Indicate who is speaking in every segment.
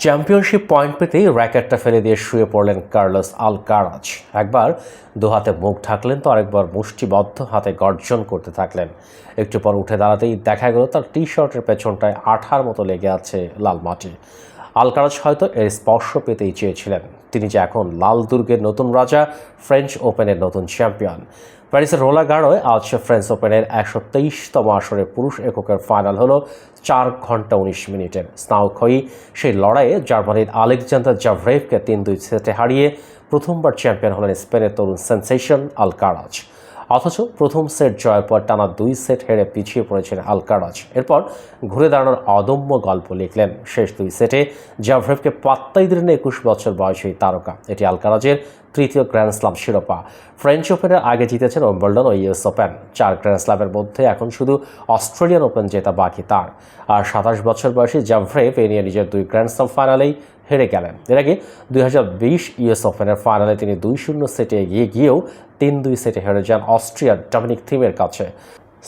Speaker 1: Championship point পেতেই র্যাকেটটা ফেলে দিয়ে শুয়ে পড়লেন কার্লোস আলকারাজ। একবার দু হাতে মুখ ঢাকলেন তো আরেকবার মুষ্টিবদ্ধ হাতে গর্জন করতে থাকলেন। একটু পর উঠে দাঁড়াতেই দেখা গেল তার টি শার্টের পেছনটায় আঠার মতো লেগে আছে লাল মাটি। আলকারাজ হয়তো এর স্পর্শ পেতেই চেয়েছিলেন। তিনি যে এখন লাল দুর্গের নতুন রাজা, ফ্রেঞ্চ ওপেনের নতুন চ্যাম্পিয়ন। প্যারিসের রোলা গারোয় আজ ফ্রেঞ্চ ওপেনের 123তম আসরে পুরুষ এককের ফাইনাল হলো 4 ঘন্টা 19 মিনিটের। স্নাউক্ষয়ী সেই লড়াইয়ে জার্মানির আলেকজান্ডার জাভরেভকে 3-2 সেটে হারিয়ে প্রথমবার চ্যাম্পিয়ন হলেন স্পেনের তরুণ সেন্সেশন আলকারাজ। অথচ প্রথম সেট জয়ের পর টানা 2 সেট হেরে পিছিয়ে পড়েছেন আলকারাজ। এরপর ঘুরে দাঁড়ানোর অদম্য গল্প লিখলেন। শেষ 2 সেটে জাভরেভকে পাত্তাই দিলেন 21 বছর বয়সী তারকা। এটি আলকারাজের তৃতীয় গ্র্যান্ড স্লাম শিরোপা। ফ্রেঞ্চ ওপেনের আগে জিতেছেন উইম্বলডন ও ইউএস ওপেন। 4 গ্র্যান্ড স্লামের মধ্যে এখন শুধু অস্ট্রেলিয়ান ওপেন জেতা বাকি তার। আর 27 বছর বয়সী জাভরেভ এ নিয়ে নিজের 2 গ্র্যান্ড স্লাম ফাইনালেই হেরে গেলেন। এর আগে 2020 ইউএস ওপেনের ফাইনালে তিনি 2-0 সেটে এগিয়ে গিয়েও 3-2 সেটে হেরে যান অস্ট্রিয়ার ডমিনিক থিমের কাছে।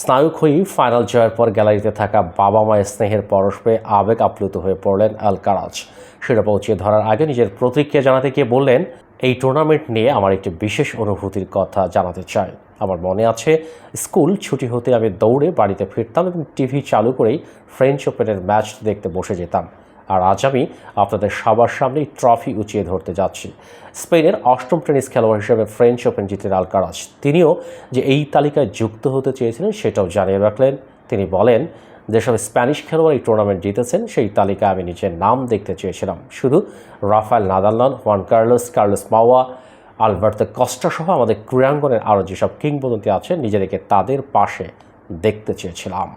Speaker 1: স্নায়ুক্ষয়ী ফাইনাল জয়ের পর গ্যালারিতে থাকা বাবা মায়ের স্নেহের পরশ পেয়ে আবেগ আপ্লুত হয়ে পড়লেন আলকারাজ। শিরোপা উঁচিয়ে ধরার আগে নিজের প্রতিক্রিয়া জানাতে গিয়ে বললেন, এই টুর্নামেন্ট নিয়ে আমার একটি বিশেষ অনুভূতির কথা জানাতে চাই। আমার মনে আছে স্কুল ছুটি হতে আমি দৌড়ে বাড়িতে ফিরতাম এবং টিভি চালু করেই ফ্রেঞ্চ ওপেনের ম্যাচ দেখতে বসে যেতাম। আর আজ আমি আপনাদের সবার সামনেই ট্রফি উঁচিয়ে ধরতে যাচ্ছি। স্পেনের 8ম টেনিস খেলোয়াড় হিসেবে ফ্রেঞ্চ ওপেন জিতেন আলকারাজ। তিনিও যে এই তালিকায় যুক্ত হতে চেয়েছিলেন সেটাও জানিয়ে রাখলেন। তিনি বলেন, যেসব স্প্যানিশ খেলোয়াড় এই টুর্নামেন্ট জিতেছেন সেই তালিকায় আমি নিজের নাম দেখতে চেয়েছিলাম। শুধু রাফায়েল নাদাল নন, হুয়ান কার্লোস মাওয়া, আলবার্তো কস্টা সহ আমাদের ক্রীড়াঙ্গনের আরও যেসব কিংবদন্তি আছেন নিজেদেরকে তাদের পাশে দেখতে চেয়েছিলাম।